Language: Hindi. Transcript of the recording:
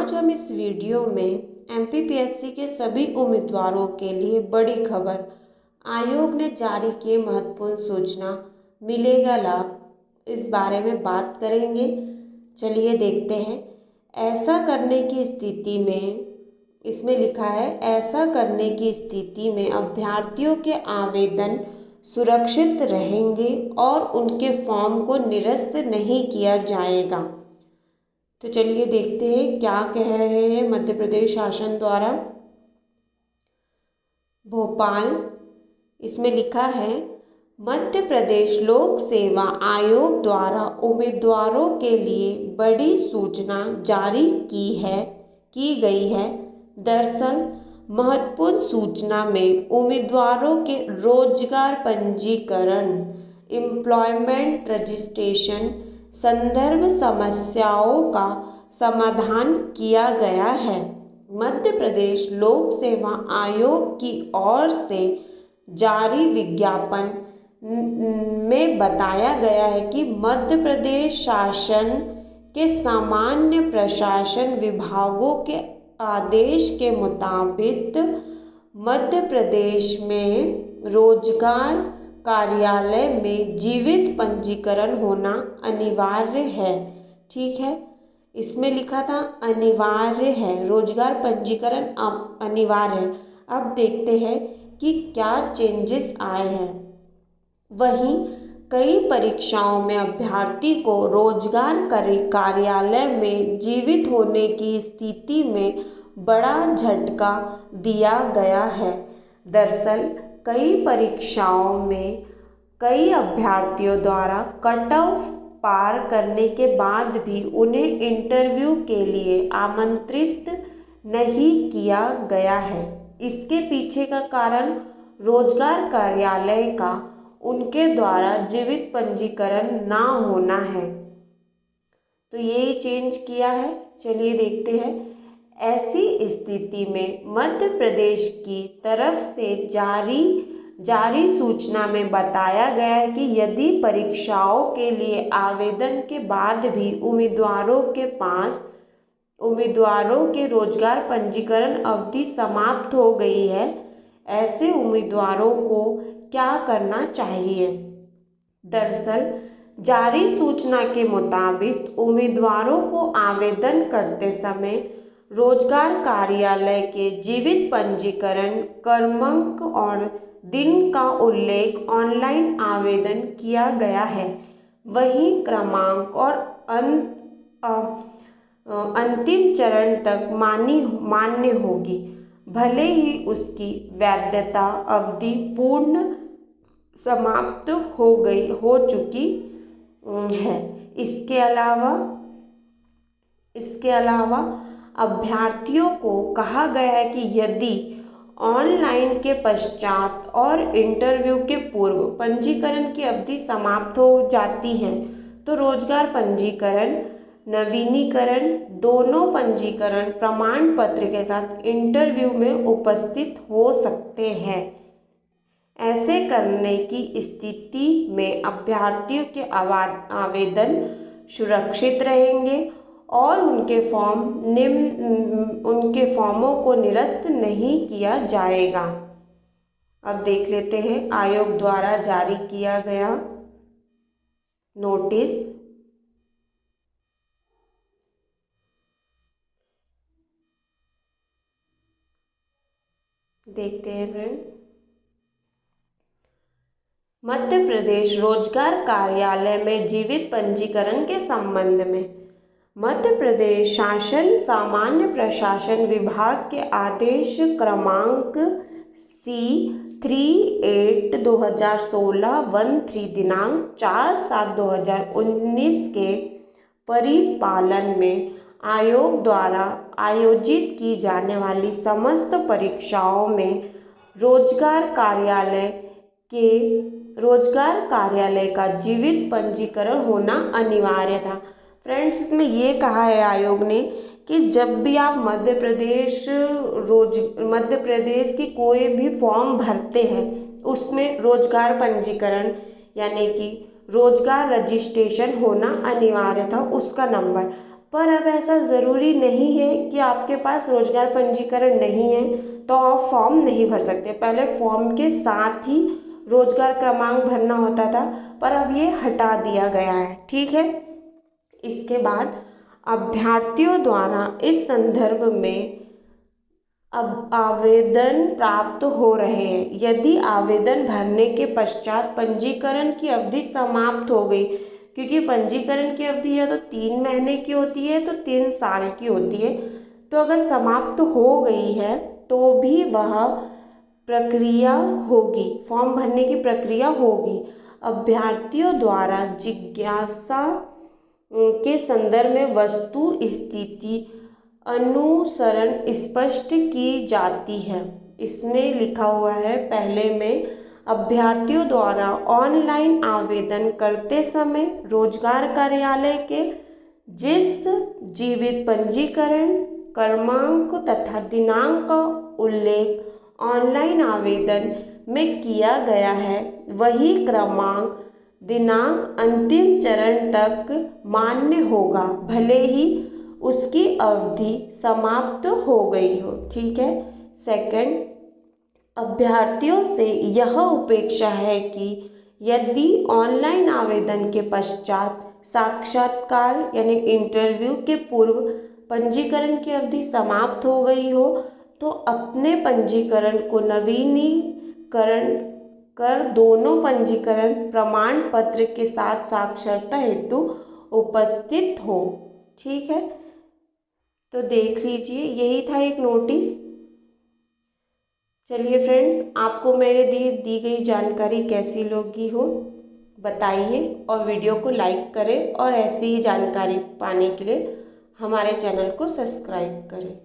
आज हम इस वीडियो में एमपीपीएससी के सभी उम्मीदवारों के लिए बड़ी खबर, आयोग ने जारी की महत्वपूर्ण सूचना, मिलेगा लाभ, इस बारे में बात करेंगे। चलिए देखते हैं। ऐसा करने की स्थिति में, इसमें लिखा है, ऐसा करने की स्थिति में अभ्यर्थियों के आवेदन सुरक्षित रहेंगे और उनके फॉर्म को निरस्त नहीं किया जाएगा। तो चलिए देखते हैं क्या कह रहे हैं मध्य प्रदेश शासन द्वारा। भोपाल, इसमें लिखा है, मध्य प्रदेश लोक सेवा आयोग द्वारा उम्मीदवारों के लिए बड़ी सूचना जारी की गई है। दरअसल महत्वपूर्ण सूचना में उम्मीदवारों के रोजगार पंजीकरण, एम्प्लॉयमेंट रजिस्ट्रेशन संदर्भ समस्याओं का समाधान किया गया है। मध्य प्रदेश लोक सेवा आयोग की ओर से जारी विज्ञापन में बताया गया है कि मध्य प्रदेश शासन के सामान्य प्रशासन विभागों के आदेश के मुताबिक मध्य प्रदेश में रोजगार कार्यालय में जीवित पंजीकरण होना अनिवार्य है। ठीक है, इसमें लिखा था अनिवार्य है, रोजगार पंजीकरण अनिवार्य है। अब देखते हैं कि क्या चेंजेस आए हैं। वहीं कई परीक्षाओं में अभ्यर्थी को रोजगार कार्यालय में जीवित होने की स्थिति में बड़ा झटका दिया गया है। दरअसल कई परीक्षाओं में कई अभ्यर्थियों द्वारा कट ऑफ पार करने के बाद भी उन्हें इंटरव्यू के लिए आमंत्रित नहीं किया गया है। इसके पीछे का कारण रोजगार कार्यालय का उनके द्वारा जीवित पंजीकरण ना होना है। तो ये चेंज किया है। चलिए देखते हैं। ऐसी स्थिति में मध्य प्रदेश की तरफ से जारी सूचना में बताया गया है कि यदि परीक्षाओं के लिए आवेदन के बाद भी उम्मीदवारों के रोजगार पंजीकरण अवधि समाप्त हो गई है, ऐसे उम्मीदवारों को क्या करना चाहिए। दरअसल जारी सूचना के मुताबिक उम्मीदवारों को आवेदन करते समय रोजगार कार्यालय के जीवित पंजीकरण क्रमांक और दिन का उल्लेख ऑनलाइन आवेदन किया गया है। वहीं क्रमांक और अंतिम चरण तक मान्य होगी, भले ही उसकी वैधता अवधि पूर्ण समाप्त हो चुकी है। इसके अलावा अभ्यर्थियों को कहा गया है कि यदि ऑनलाइन के पश्चात और इंटरव्यू के पूर्व पंजीकरण की अवधि समाप्त हो जाती है तो रोजगार पंजीकरण, नवीनीकरण, दोनों पंजीकरण प्रमाण पत्र के साथ इंटरव्यू में उपस्थित हो सकते हैं। ऐसे करने की स्थिति में अभ्यर्थियों के आवेदन सुरक्षित रहेंगे और उनके फॉर्मों को निरस्त नहीं किया जाएगा। अब देख लेते हैं आयोग द्वारा जारी किया गया नोटिस। देखते हैं फ्रेंड्स। मध्य प्रदेश रोजगार कार्यालय में जीवित पंजीकरण के संबंध में मध्य प्रदेश शासन सामान्य प्रशासन विभाग के आदेश क्रमांक C38/2016 दिनांक 4/7/2019 के परिपालन में आयोग द्वारा आयोजित की जाने वाली समस्त परीक्षाओं में रोजगार कार्यालय का जीवित पंजीकरण होना अनिवार्य था। फ्रेंड्स, इसमें ये कहा है आयोग ने कि जब भी आप मध्य प्रदेश की कोई भी फॉर्म भरते हैं उसमें रोजगार पंजीकरण यानी कि रोजगार रजिस्ट्रेशन होना अनिवार्य था, उसका नंबर। पर अब ऐसा ज़रूरी नहीं है कि आपके पास रोजगार पंजीकरण नहीं है तो आप फॉर्म नहीं भर सकते। पहले फॉर्म के साथ ही रोजगार क्रमांक भरना होता था, पर अब ये हटा दिया गया है, ठीक है। इसके बाद अभ्यर्थियों द्वारा इस संदर्भ में अब आवेदन प्राप्त हो रहे हैं। यदि आवेदन भरने के पश्चात पंजीकरण की अवधि समाप्त हो गई, क्योंकि पंजीकरण की अवधि या तो 3 महीने की होती है तो 3 साल की होती है, तो अगर समाप्त हो गई है तो भी वह प्रक्रिया होगी, फॉर्म भरने की प्रक्रिया होगी। अभ्यर्थियों द्वारा जिज्ञासा के संदर्भ में वस्तु स्थिति अनुसरण स्पष्ट की जाती है। इसमें लिखा हुआ है पहले में, अभ्यर्थियों द्वारा ऑनलाइन आवेदन करते समय रोजगार कार्यालय के जिस जीवित पंजीकरण क्रमांक तथा दिनांक का उल्लेख ऑनलाइन आवेदन में किया गया है, वही क्रमांक दिनांक अंतिम चरण तक मान्य होगा, भले ही उसकी अवधि समाप्त हो गई हो, ठीक है। सेकंड, अभ्यर्थियों से यह अपेक्षा है कि यदि ऑनलाइन आवेदन के पश्चात साक्षात्कार यानी इंटरव्यू के पूर्व पंजीकरण की अवधि समाप्त हो गई हो तो अपने पंजीकरण को नवीनीकरण कर दोनों पंजीकरण प्रमाण पत्र के साथ साक्षरता हेतु उपस्थित हो, ठीक है। तो देख लीजिए, यही था एक नोटिस। चलिए फ्रेंड्स, आपको मेरे दी गई जानकारी कैसी लगी हो बताइए, और वीडियो को लाइक करें और ऐसी ही जानकारी पाने के लिए हमारे चैनल को सब्सक्राइब करें।